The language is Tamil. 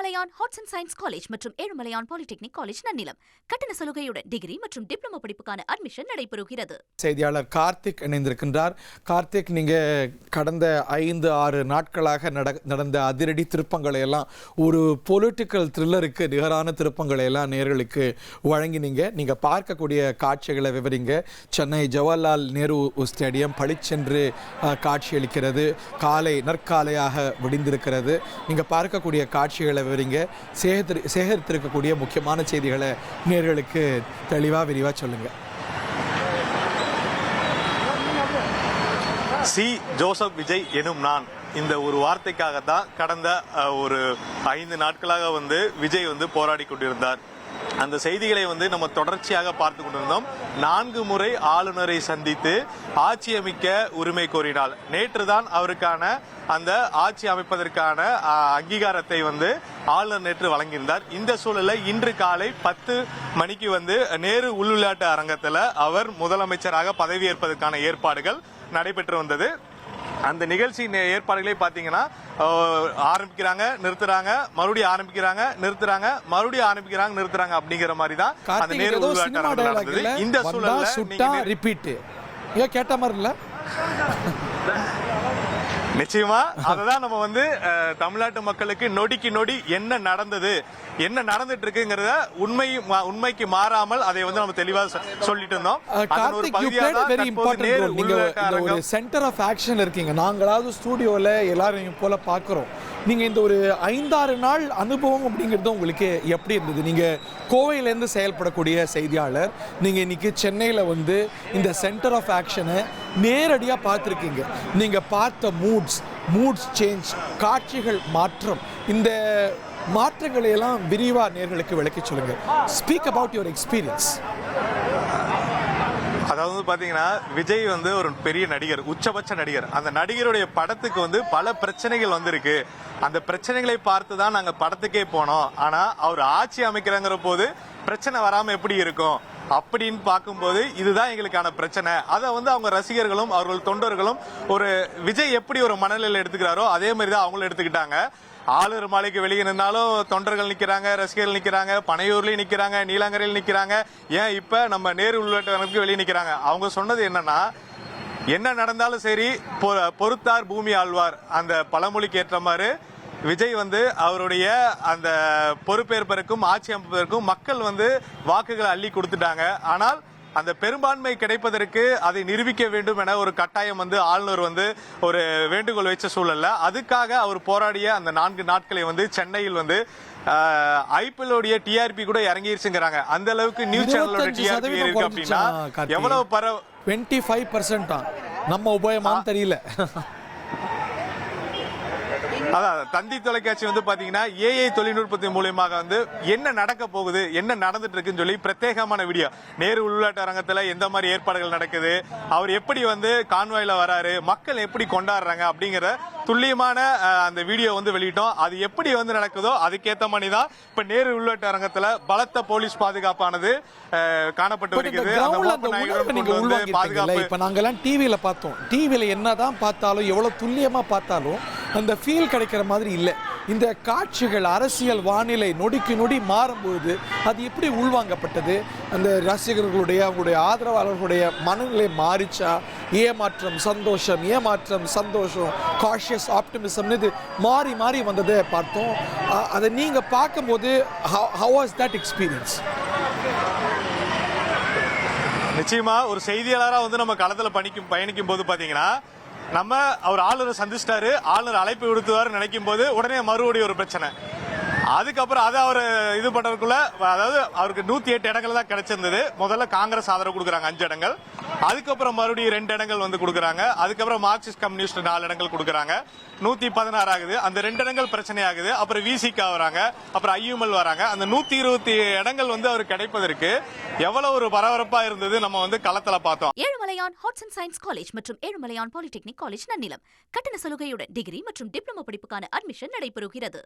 Ezhumalaiyan arts and science college மற்றும் ஏழுமலையான் பாலிடெக்னிக் காலேஜ் நன்னிலம். கட்டண சலுகையுடன் டிகிரி மற்றும் டிப்ளமோ படிப்புக்கான அட்மிஷன் நடைபெறுகிறது. செய்தியாளர் கார்த்திக் இணைந்திருக்கின்றார். கார்த்திக், நீங்க கடந்த 5-6 நாட்களாக நடந்த அதிரடி திருப்பங்களை எல்லாம், ஒரு பொலிட்டிக்கல் த்ரில்லருக்கு நிகரான திருப்பங்களை எல்லாம் நேயர்களுக்கு வழங்கினீங்க. நீங்க பார்க்கக்கூடிய காட்சிகளை விவரிங்க. சென்னை ஜவஹர்லால் நேரு ஸ்டேடியம் பளிச்சென்று காட்சியளிக்கிறது. காலை நற்காலையாக விடிந்திருக்கிறது. நீங்க பார்க்கக்கூடிய காட்சிகளை விவரிங்க. சேகரித்திருக்கக்கூடிய முக்கியமான செய்திகளை நேயர்களுக்கு தெளிவா விரிவா சொல்லுங்க. சி ஜோசப் விஜய் எனும் நான், இந்த ஒரு வார்த்தைக்காகத்தான் கடந்த ஒரு 5 நாட்களாக விஜய் போராடி கொண்டிருந்தார். அந்த செய்திகளை நம்ம தொடர்ச்சியாக பார்த்து கொண்டிருந்தோம். 4 முறை ஆளுநரை சந்தித்து ஆட்சி அமைக்க உரிமை கோரினார். நேற்று தான் அவருக்கான அந்த ஆட்சி அமைப்பதற்கான அங்கீகாரத்தை ஆளுநர் நேற்று வழங்கியிருந்தார். இந்த சூழலில் இன்று காலை 10 மணிக்கு நேரு உள்விளையாட்டு அரங்கத்தில் அவர் முதலமைச்சராக பதவியேற்பதற்கான ஏற்பாடுகள் நடைபெற்று வந்தது. அந்த நிகழ்ச்சியின் ஏற்பாடுகளை பாத்தீங்கன்னா, ஆரம்பிக்கிறாங்க, நிறுத்துறாங்க, மறுபடியும் ஆரம்பிக்கிறாங்க, நிறுத்துறாங்க, மறுபடியும் ஆரம்பிக்கிறாங்க, நிறுத்துறாங்க அப்படிங்கிற மாதிரி தான் அந்த நேரு உள்விளையாட்டு அரங்கம் நடந்தது. இந்த சூழல்ல ரிப்பீட் கேட்ட மாதிரி இல்ல, நிச்சயமா அததான் நம்ம தமிழ்நாட்டு மக்களுக்கு நொடிக்கு நொடி என்ன நடந்தது, என்ன நடந்துட்டு இருக்குங்கிறத உண்மைக்கு மாறாமல் அதை நம்ம தெளிவா சொல்லிட்டு இருந்தோம். ஒரு சென்டர் ஆஃப் ஆக்ஷன் இருக்கீங்க. நாங்களாவது ஸ்டூடியோல எல்லாரும் போல பாக்குறோம். நீங்க இந்த ஒரு 5-6 நாள் அனுபவம் அப்படிங்கிறது உங்களுக்கு எப்படி இருந்தது? நீங்க கோவையிலேருந்து செயல்படக்கூடிய செய்தியாளர், நீங்க இன்னைக்கு சென்னையில இந்த சென்டர் ஆஃப் ஆக்ஷனை நேரடியா பார்த்துருக்கீங்க. நீங்க பார்த்த மூட்ஸ் சேஞ்ச், காட்சிகள் மாற்றம், இந்த மாற்றங்களை எல்லாம் விரிவா நேயர்களுக்கு விளக்கி சொல்லுங்க. Speak about your experience. அதாவது பாத்தீங்கன்னா, விஜய் ஒரு பெரிய நடிகர், உச்சபட்ச நடிகர். அந்த நடிகருடைய படத்துக்கு பல பிரச்சனைகள் இருக்கு. அந்த பிரச்சனைகளை பார்த்து தான் நாங்க படத்துக்கே போனோம். ஆனா அவர் ஆட்சி அமைக்கிறங்கிற போது பிரச்சனை வராம எப்படி இருக்கும் அப்படின்னு பார்க்கும்போது இதுதான் எங்களுக்கான பிரச்சனை. அதை அவங்க ரசிகர்களும் அவர்கள் தொண்டர்களும் ஒரு விஜய் எப்படி ஒரு மனநிலையில் எடுத்துக்கிறாரோ அதே மாதிரி தான் அவங்களும் எடுத்துக்கிட்டாங்க. ஆளுநர் மாளிகைக்கு வெளியே நின்னாலும் தொண்டர்கள் நிக்கிறாங்க, ரசிகர்கள் நிக்கிறாங்க, பனையூர்லயும் நிக்கிறாங்க, நீலாங்கரையில் நிக்கிறாங்க, ஏன் இப்ப நம்ம நேரு உள்விளையாட்டு வெளியே நிக்கிறாங்க. அவங்க சொன்னது என்னன்னா, என்ன நடந்தாலும் சரி பொறுத்தார் பூமி ஆழ்வார், அந்த பழமொழிக்கு ஏற்ற மாதிரி விஜய் அவருடைய அந்த பொறுப்பேற்பதற்கும் ஆட்சி அமைப்பதற்கும் மக்கள் வாக்குகளை அள்ளி கொடுத்துட்டாங்க. ஆனால் அந்த பெரும்பான்மை கிடைப்பதற்கு அதை நிரூபிக்க வேண்டும் என ஒரு கட்டாயம் ஆளுநர் ஒரு வேண்டுகோள் வச்ச சூழல்ல அதுக்காக அவர் போராடிய அந்த 4 நாட்களை சென்னையில் ஐபிஎல் உடைய டிஆர்பி கூட இறங்கிருச்சுங்கிறாங்க. அந்த அளவுக்கு நியூஸ் சேனலோட டிஆர்பி இருக்கு அப்படின்னா எவ்வளவு 25% நம்ம உபயமான்னு தெரியல. அதான் தந்தி தொலைக்காட்சி பாத்தீங்கன்னா ஏஐ தொழில்நுட்பத்தின் மூலமாக என்ன நடக்க போகுது, என்ன நடந்துட்டு இருக்குன்னு சொல்லி பிரத்யேகமான வீடியோ, நேரு உள்விளையாட்டு அரங்கத்துல எந்த மாதிரி ஏற்பாடுகள் நடக்குது, அவர் எப்படி கான்வாயில வராரு, மக்கள் எப்படி கொண்டாடுறாங்க அப்படிங்கிற துல்லியமான அந்த வீடியோ வெளியிட்டோம். அது எப்படி நடக்குதோ அதுக்கேற்ற மாதிரி தான் இப்ப நேரு உள்விளையாட்டு அரங்கத்துல பலத்த போலீஸ் பாதுகாப்பானது காணப்பட்டு வருகிறது. பாதுகாப்பு இப்ப நாங்கெல்லாம் டிவியில பார்த்தோம். டிவியில என்னதான் பார்த்தாலும், எவ்வளவு துல்லியமா பார்த்தாலும் அந்த ஃபீல் கிடைக்கிற மாதிரி இல்லை. இந்த காட்சிகள், அரசியல் வானிலை நொடிக்கு நொடி மாறும்போது அது எப்படி உள்வாங்கப்பட்டது? அந்த ரசிகர்களுடைய, அவங்களுடைய ஆதரவாளர்களுடைய மனநிலை மாறிச்சா? ஏமாற்றம் சந்தோஷம், காஷியஸ் ஆப்டிமிசம், இது மாறி மாறி வந்ததை பார்த்தோம். அதை நீங்க பார்க்கும்போது how was that experience? நிச்சயமா ஒரு செய்தியாளரா நம்ம களத்துல பயணிக்கும் போது பாத்தீங்கன்னா, நம்ம அவர் ஆளுநரை சந்திச்சிட்டாரு, ஆளுநர் அழைப்பு விடுத்துவாரு நினைக்கும் போது உடனே மறுபடியும் ஒரு பிரச்சனை. அதுக்கப்புறம் அதை அவர் இது பண்றதுக்குள்ள, அதாவது அவருக்கு 108 இடங்கள் தான் கிடைச்சிருந்தது. முதல்ல காங்கிரஸ் ஆதரவு கொடுக்குறாங்க 5 இடங்கள், அதுக்கப்புறம் மறுபடியும் 2 இடங்கள் கொடுக்குறாங்க, அதுக்கப்புறம் மார்க்சிஸ்ட் கம்யூனிஸ்ட் 4 இடங்கள் கொடுக்குறாங்க, 116 ஆகுது. அந்த 2 இடங்கள் பிரச்சனை ஆகுது. அப்புறம் விசிகா வராங்க, அப்புறம் ஐயுஎல் வராங்க. அந்த 120 இடங்கள் அவர் கிடைப்பதற்கு எவ்வளவு ஒரு பரபரப்பா இருந்தது நம்ம களத்துல பார்த்தோம். Ezhumalaiyan arts and science college மற்றும் ஏழுமலையான் பாலிடெக்னிக் காலேஜ் நன்னிலம். கட்டண சலுகையுடன் டிகிரி மற்றும் டிப்ளமோ படிப்புக்கான அட்மிஷன் நடைபெறுகிறது.